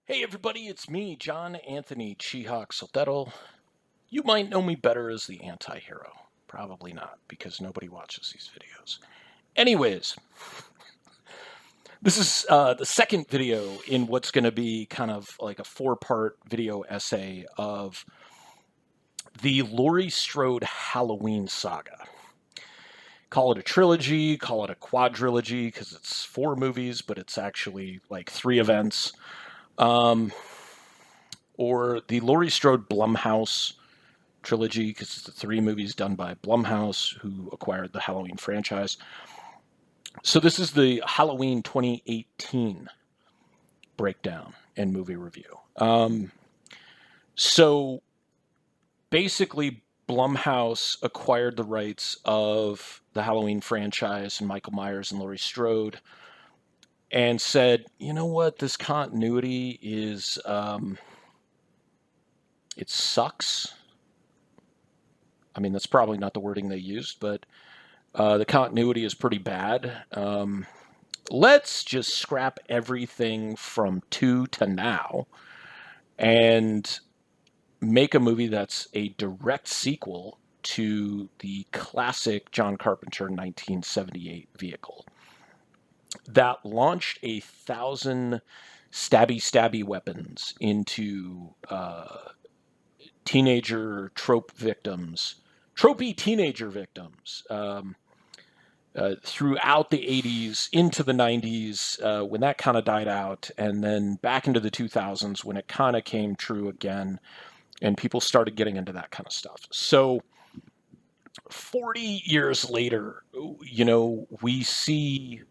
Hey everybody, it's me, John Anthony Chihawk Soldetto. You might know me better as the anti-hero. Probably not, because nobody watches these videos. Anyways, this is the second video in what's going to be kind of like a four-part video essay of the Laurie Strode Halloween saga. Call it a trilogy, call it a quadrilogy, because it's four movies, but it's actually like three events. Or the Laurie Strode Blumhouse trilogy, because it's the three movies done by Blumhouse, who acquired the Halloween franchise. So this is the Halloween 2018 breakdown and movie review. So basically, Blumhouse acquired the rights of the Halloween franchise and Michael Myers and Laurie Strode and said, you know what, this continuity is, it sucks. I mean, that's probably not the wording they used, but the continuity is pretty bad. Let's just scrap everything from 2 to now and make a movie that's a direct sequel to the classic John Carpenter 1978 vehicle that launched 1,000 stabby weapons into teenager trope victims, tropey teenager victims, throughout the 80s into the 90s when that kind of died out, and then back into the 2000s when it kind of came true again and people started getting into that kind of stuff. So 40 years later, we see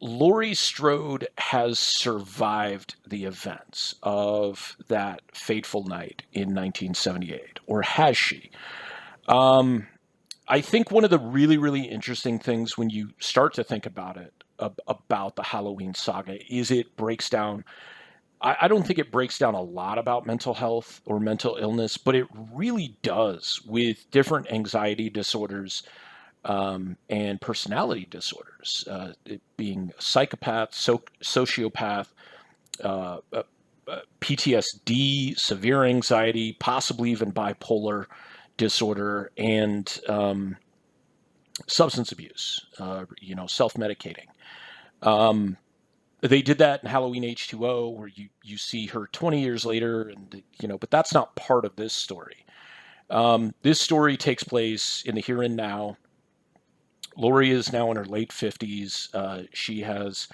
Laurie Strode has survived the events of that fateful night in 1978, or has she? I think one of the really, really interesting things when you start to think about it, about the Halloween saga, is it breaks down. I don't think it breaks down a lot about mental health or mental illness, but it really does with different anxiety disorders and personality disorders, it being a psychopath, sociopath, uh, uh, PTSD, severe anxiety, possibly even bipolar disorder, and substance abuse, self-medicating. Um, they did that in Halloween H2O, where you see her 20 years later, and but that's not part of this story. This story takes place in the here and now. Laurie is now in her late 50s. She has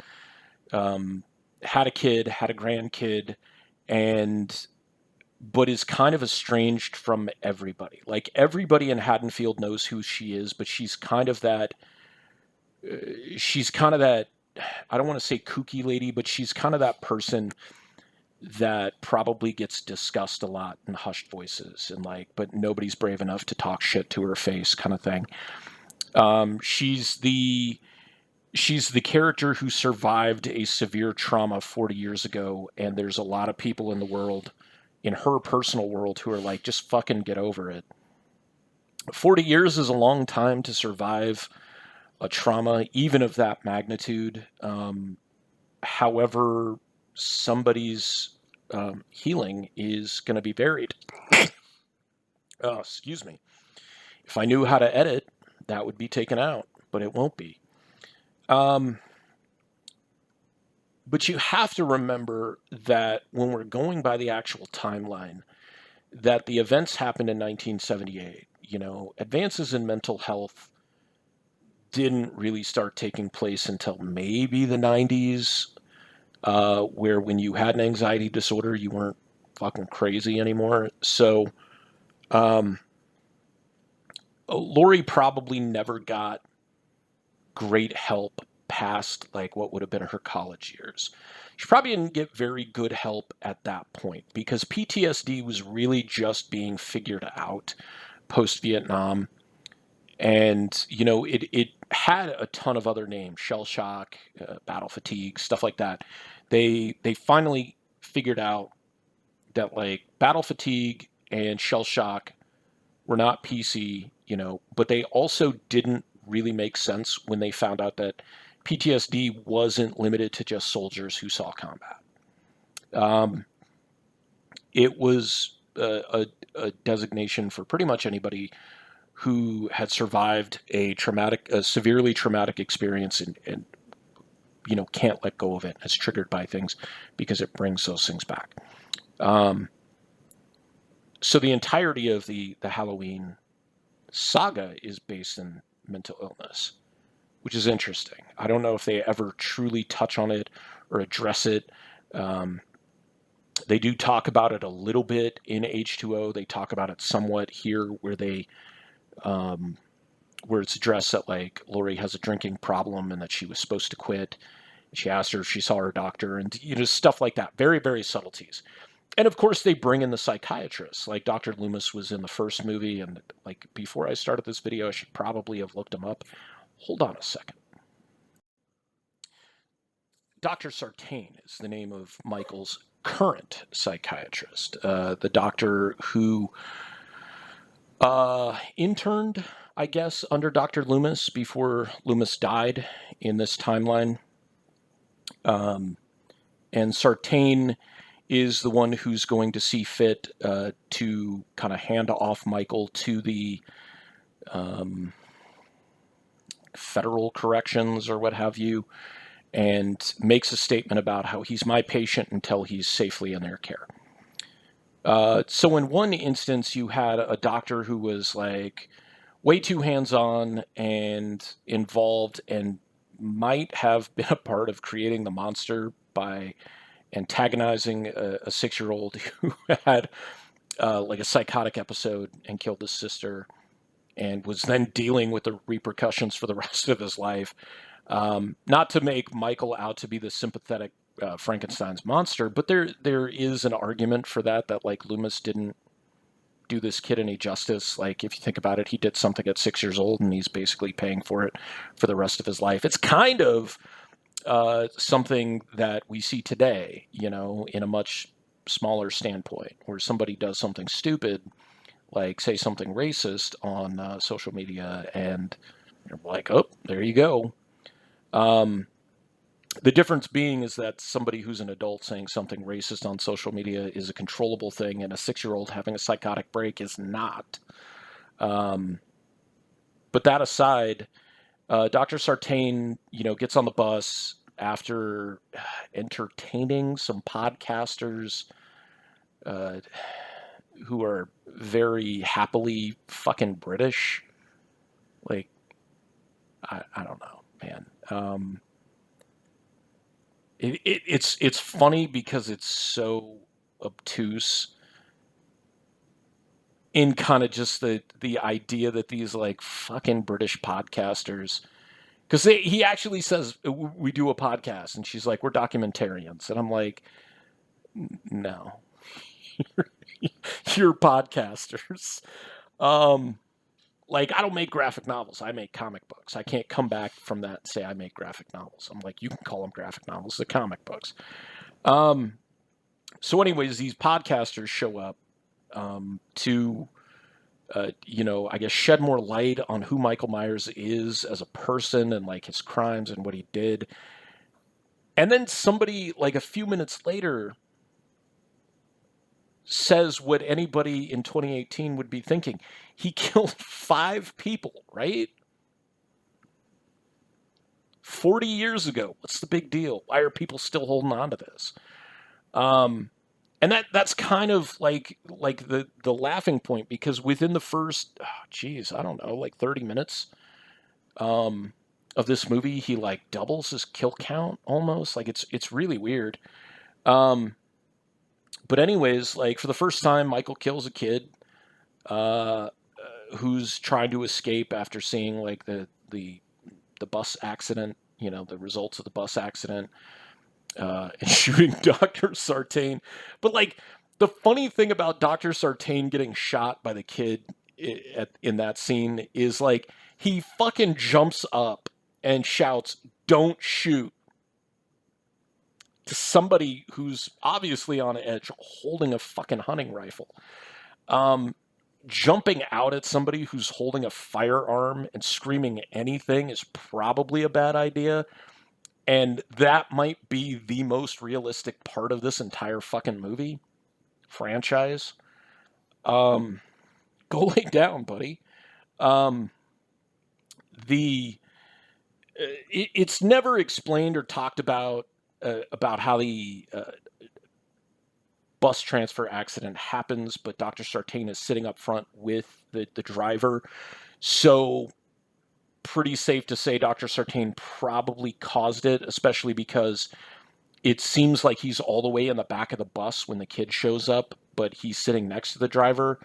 had a kid, had a grandkid, and but is kind of estranged from everybody. Like everybody in Haddonfield knows who she is, but she's kind of that. She's kind of that. I don't want to say kooky lady, but she's kind of that person that probably gets discussed a lot in hushed voices and like, but nobody's brave enough to talk shit to her face, kind of thing. She's the character who survived a severe trauma 40 years ago, and there's a lot of people in the world, in her personal world, who are like, just fucking get over it. 40 years is a long time to survive a trauma, even of that magnitude. However, somebody's healing is going to be varied. Oh, excuse me. If I knew how to edit, that would be taken out, but it won't be. But you have to remember that when we're going by the actual timeline, that the events happened in 1978. Advances in mental health didn't really start taking place until maybe the 90s, where when you had an anxiety disorder, you weren't fucking crazy anymore. So, Laurie probably never got great help past like what would have been her college years. She probably didn't get very good help at that point because PTSD was really just being figured out post Vietnam. And, it had a ton of other names, shell shock, battle fatigue, stuff like that. They finally figured out that like battle fatigue and shell shock were not PC, but they also didn't really make sense when they found out that PTSD wasn't limited to just soldiers who saw combat. It was a designation for pretty much anybody who had survived a severely traumatic experience and can't let go of it. It's triggered by things because it brings those things back. So the entirety of the Halloween saga is based in mental illness, which is interesting. I don't know if they ever truly touch on it or address it. They do talk about it a little bit in H2O. They talk about it somewhat here, where where it's addressed that like Laurie has a drinking problem and that she was supposed to quit. She asked her if she saw her doctor, and stuff like that. Very, very subtleties. And of course, they bring in the psychiatrists. Like Dr. Loomis was in the first movie, and like before I started this video, I should probably have looked him up. Hold on a second. Dr. Sartain is the name of Michael's current psychiatrist, the doctor who interned, I guess, under Dr. Loomis before Loomis died in this timeline. And Sartain is the one who's going to see fit to kind of hand off Michael to the federal corrections or what have you, and makes a statement about how he's my patient until he's safely in their care. So in one instance, you had a doctor who was like way too hands-on and involved and might have been a part of creating the monster by antagonizing a 6-year-old who had like a psychotic episode and killed his sister and was then dealing with the repercussions for the rest of his life. Not to make Michael out to be the sympathetic Frankenstein's monster, but there is an argument for that like Loomis didn't do this kid any justice. Like, if you think about it, he did something at 6 years old and he's basically paying for it for the rest of his life. It's kind of something that we see today, in a much smaller standpoint, where somebody does something stupid, like say something racist on social media, and you're like, oh, there you go. The difference being is that somebody who's an adult saying something racist on social media is a controllable thing, and a 6-year-old having a psychotic break is not. But that aside, Dr. Sartain, gets on the bus after entertaining some podcasters who are very happily fucking British. Like, I don't know, man. It's funny because it's so obtuse in kind of just the idea that these like fucking British podcasters, because he actually says we do a podcast, and she's like, we're documentarians, and I'm like, no, you're podcasters. Like, I don't make graphic novels. I make comic books. I can't come back from that and say I make graphic novels. I'm like, you can call them graphic novels. They're comic books. So anyways, these podcasters show up to, I guess, shed more light on who Michael Myers is as a person and, like, his crimes and what he did. And then somebody, like, a few minutes later says what anybody in 2018 would be thinking. He killed 5 people, right? 40 years ago. What's the big deal? Why are people still holding on to this? And that's kind of like the laughing point, because within the first, I don't know, like 30 minutes of this movie, he like doubles his kill count almost. Like, it's really weird. But anyways, like, for the first time, Michael kills a kid who's trying to escape after seeing like the bus accident, the results of the bus accident, and shooting Dr. Sartain. But like, the funny thing about Dr. Sartain getting shot by the kid in that scene is like, he fucking jumps up and shouts, "Don't shoot," to somebody who's obviously on edge, holding a fucking hunting rifle. Jumping out at somebody who's holding a firearm and screaming anything is probably a bad idea. And that might be the most realistic part of this entire fucking movie franchise. Um, Go lay down, buddy. Um, the it's never explained or talked about how the bus transfer accident happens, but Dr. Sartain is sitting up front with the driver. So, pretty safe to say Dr. Sartain probably caused it, especially because it seems like he's all the way in the back of the bus when the kid shows up, but he's sitting next to the driver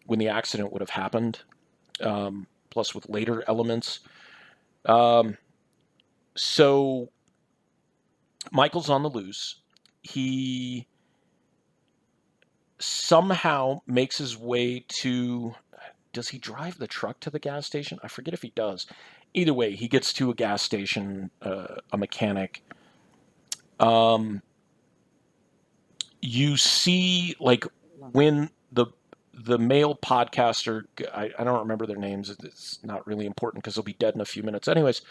when the accident would have happened, plus with later elements. Um, so, Michael's on the loose. He somehow makes his way to. Does he drive the truck to the gas station? I forget if he does. Either way, he gets to a gas station, a mechanic. Um, you see, like, when the male podcaster, I don't remember their names. It's not really important because they'll be dead in a few minutes. Anyways,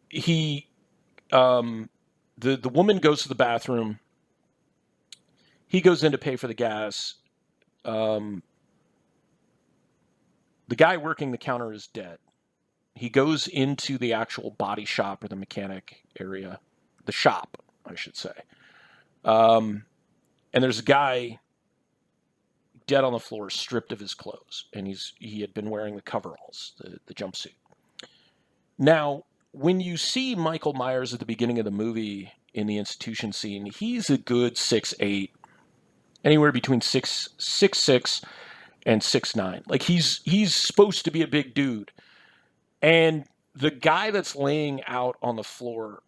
he the woman goes to the bathroom. He goes in to pay for the gas. Um, the guy working the counter is dead. He goes into the actual body shop or the mechanic area, the shop, I should say. And there's a guy dead on the floor, stripped of his clothes, and he had been wearing the coveralls, the jumpsuit. Now, when you see Michael Myers at the beginning of the movie in the institution scene, he's a good 6'8", anywhere between 6'6" and 6'9". Like he's supposed to be a big dude. And the guy that's laying out on the floor,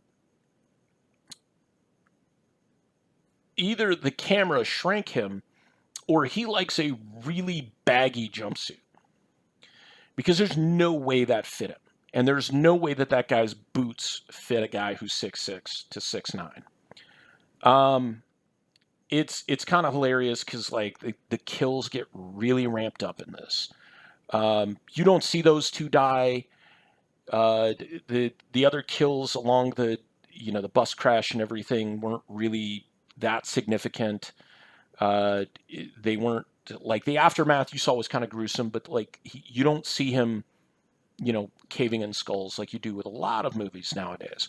either the camera shrank him or he likes a really baggy jumpsuit. Because there's no way that fit him. And there's no way that that guy's boots fit a guy who's 6'6" to 6'9". It's kind of hilarious because like the kills get really ramped up in this. You don't see those two die. The other kills along the bus crash and everything weren't really that significant. They weren't like the aftermath you saw was kind of gruesome, but like you don't see him, caving in skulls like you do with a lot of movies nowadays.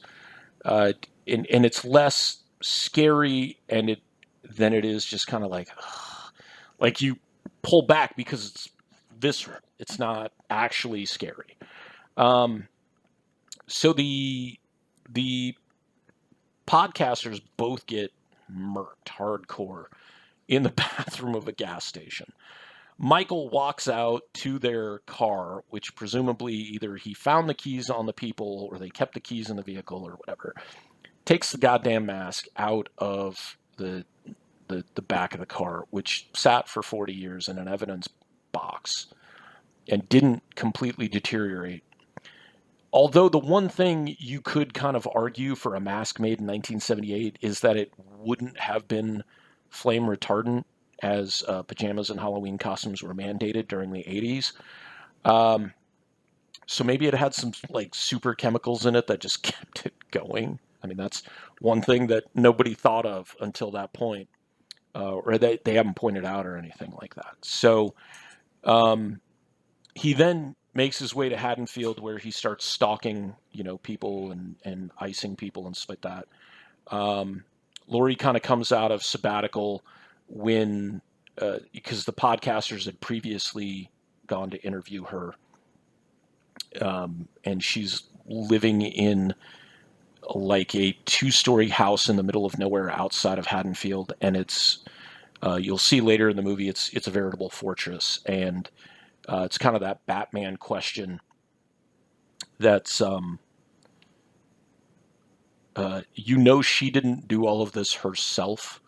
And it's less scary than it is just kind of like you pull back because it's visceral. It's not actually scary. So the podcasters both get murked hardcore in the bathroom of a gas station. Michael walks out to their car, which presumably either he found the keys on the people or they kept the keys in the vehicle or whatever. Takes the goddamn mask out of the back of the car, which sat for 40 years in an evidence box and didn't completely deteriorate. Although the one thing you could kind of argue for a mask made in 1978 is that it wouldn't have been flame retardant as pajamas and Halloween costumes were mandated during the 80s. So maybe it had some like super chemicals in it that just kept it going. I mean, that's one thing that nobody thought of until that point, or they haven't pointed out or anything like that. So he then makes his way to Haddonfield where he starts stalking, people and icing people and stuff like that. Laurie kind of comes out of sabbatical when, because the podcasters had previously gone to interview her, and she's living in like a 2-story house in the middle of nowhere outside of Haddonfield, and it's you'll see later in the movie it's a veritable fortress, and it's kind of that Batman question that's she didn't do all of this herself,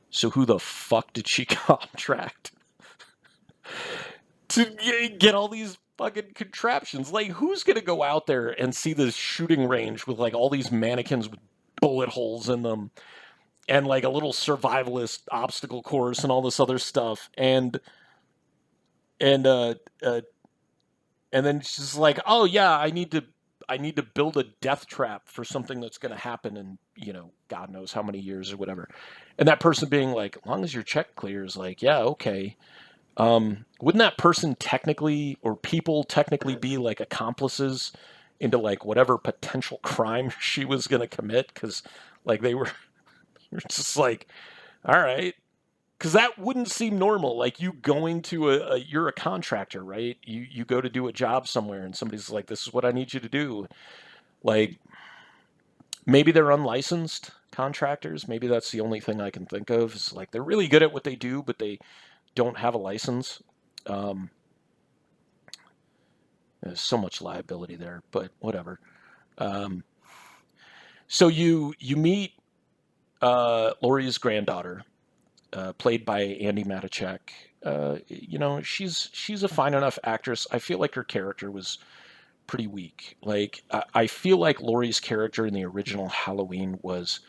so who the fuck did she contract to get all these fucking contraptions? Like, who's gonna go out there and see this shooting range with like all these mannequins with bullet holes in them and like a little survivalist obstacle course and all this other stuff, and and then she's like, oh yeah, I need to I need to build a death trap for something that's going to happen in, God knows how many years or whatever. And that person being like, as long as your check clears, like, yeah, okay. Wouldn't that person technically, or people technically, be like accomplices into like whatever potential crime she was going to commit? Because like they were just like, all right. Because that wouldn't seem normal. Like you going to you're a contractor, right? You go to do a job somewhere, and somebody's like, "This is what I need you to do." Like maybe they're unlicensed contractors. Maybe that's the only thing I can think of. Is like they're really good at what they do, but they don't have a license. Um, there's so much liability there, but whatever. Um, so you meet Laurie's granddaughter, played by Andy Matichak. She's a fine enough actress. I feel like her character was pretty weak. Like I feel like Laurie's character in the original Halloween was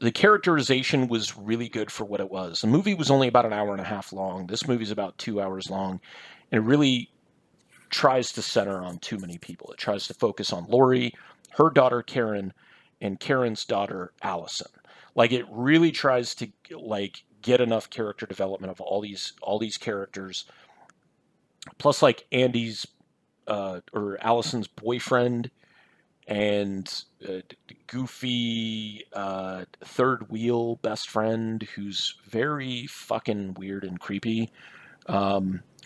the characterization was really good for what it was. The movie was only about an hour and a half long. This movie's about 2 hours long, and it really tries to center on too many people. It tries to focus on Laurie, her daughter Karen, and Karen's daughter Allison. Like it really tries to like get enough character development of all these characters. Plus, like Andy's or Allison's boyfriend and goofy third wheel best friend who's very fucking weird and creepy.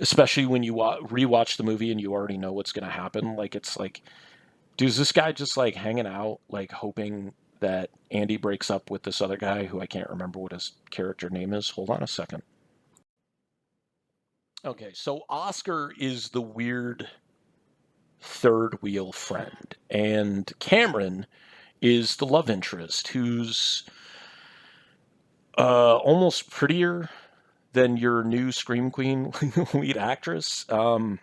Especially when you rewatch the movie and you already know what's going to happen. Like, it's like, does this guy just like hanging out, like hoping that Andy breaks up with this other guy who I can't remember what his character name is? Hold on a second. Okay, so Oscar is the weird third wheel friend, and Cameron is the love interest who's almost prettier than your new Scream Queen lead actress. Uh,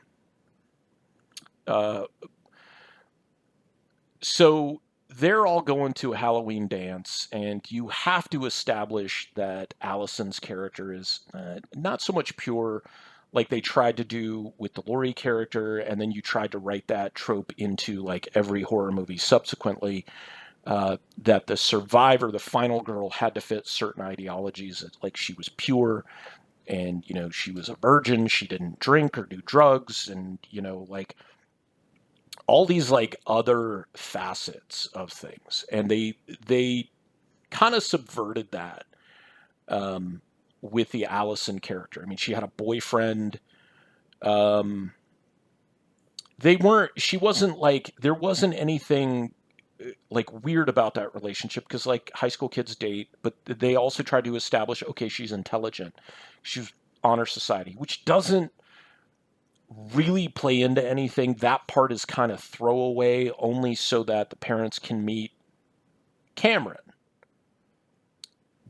so they're all going to a Halloween dance, and you have to establish that Allison's character is not so much pure like they tried to do with the Laurie character, and then you tried to write that trope into like every horror movie subsequently. That the survivor, the final girl, had to fit certain ideologies. Like she was pure, and she was a virgin. She didn't drink or do drugs, and like all these like other facets of things, and they kind of subverted that um, with the Allison character. I mean, she had a boyfriend. Um, they weren't. She wasn't like there wasn't anything like weird about that relationship because like high school kids date, but they also try to establish okay, she's intelligent, she's honor society, which doesn't really play into anything. That part is kind of throwaway only so that the parents can meet Cameron.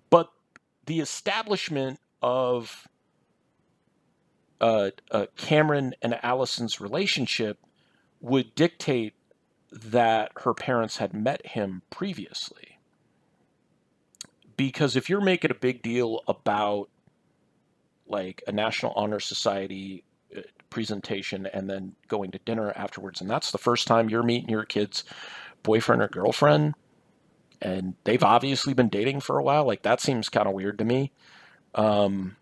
But the establishment of Cameron and Allison's relationship would dictate that her parents had met him previously. Because if you're making a big deal about like a National Honor Society presentation and then going to dinner afterwards, and that's the first time you're meeting your kid's boyfriend or girlfriend, and they've obviously been dating for a while, like that seems kind of weird to me. Um,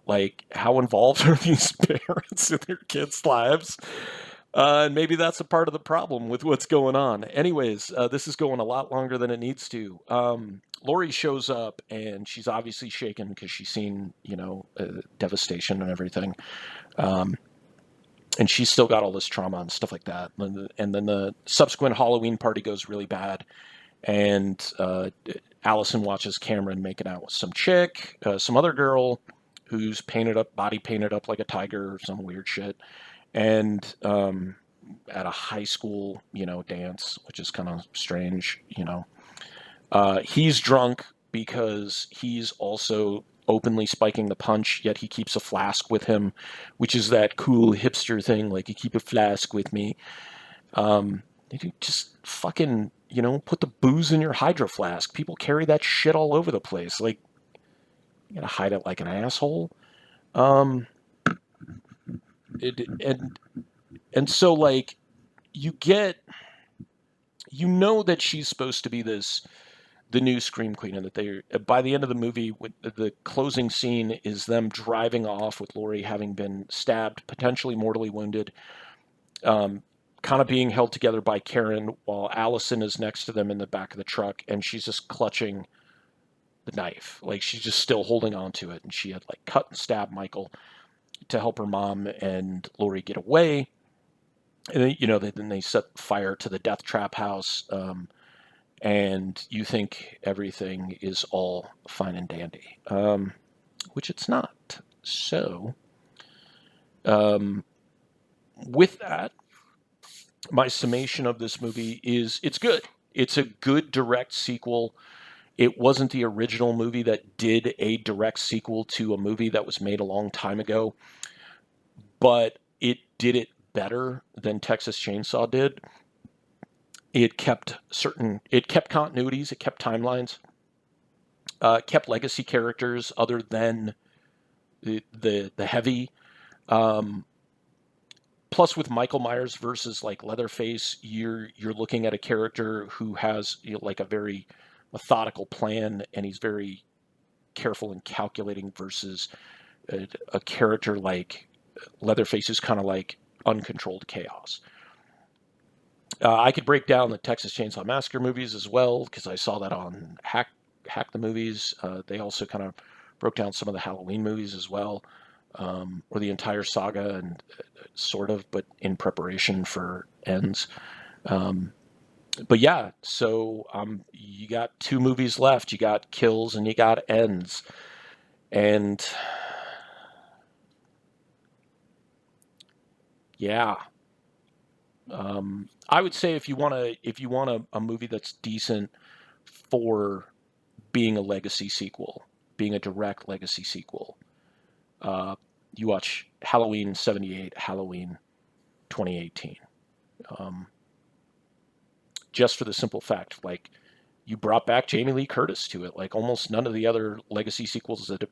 like how involved are these parents in their kids' lives? And maybe that's a part of the problem with what's going on. Anyways, this is going a lot longer than it needs to. Laurie shows up and she's obviously shaken because she's seen, devastation and everything. Um, and she's still got all this trauma and stuff like that. And then the subsequent Halloween party goes really bad. And Allison watches Cameron making out with some chick, some other girl who's body painted up like a tiger or some weird shit. And at a high school, dance, which is kind of strange. He's drunk because he's also openly spiking the punch, yet he keeps a flask with him, which is that cool hipster thing, like you keep a flask with me. You just fucking, put the booze in your hydro flask. People carry that shit all over the place. Like, you gotta hide it like an asshole. Um, and And so like you get, you know that she's supposed to be the new Scream Queen, and that they, by the end of the movie, with the closing scene is them driving off with Laurie having been stabbed, potentially mortally wounded, um, kind of being held together by Karen while Allison is next to them in the back of the truck, and she's just clutching the knife, like she's just still holding on to it, and she had like cut and stabbed Michael to help her mom and Laurie get away. And then, then they set fire to the death trap house. And you think everything is all fine and dandy, which it's not. So, um, with that, my summation of this movie is it's good. It's a good direct sequel. It wasn't the original movie that did a direct sequel to a movie that was made a long time ago, but it did it better than Texas Chainsaw did. It kept continuities, it kept timelines, kept legacy characters other than the heavy. Um, Plus, with Michael Myers versus like Leatherface, you're looking at a character who has, like a very methodical plan, and he's very careful and calculating, versus a character like Leatherface who's kind of like uncontrolled chaos. I could break down the Texas Chainsaw Massacre movies as well, because I saw that on Hack the Movies. They also kind of broke down some of the Halloween movies as well, or the entire saga, and sort of, but in preparation for ends. Um, but yeah, so you got two movies left. You got Kills and you got Ends, and yeah, I would say if you want a movie that's decent for being a legacy sequel, being a direct legacy sequel, uh, you watch Halloween '78, Halloween 2018. Um, just for the simple fact, like, you brought back Jamie Lee Curtis to it. Like, almost none of the other legacy sequels that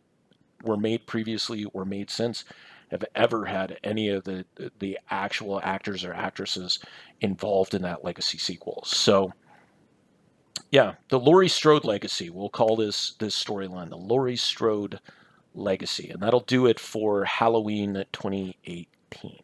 were made previously or made since have ever had any of the actual actors or actresses involved in that legacy sequel. So yeah, the Laurie Strode legacy. We'll call this storyline the Laurie Strode legacy, and that'll do it for Halloween 2018.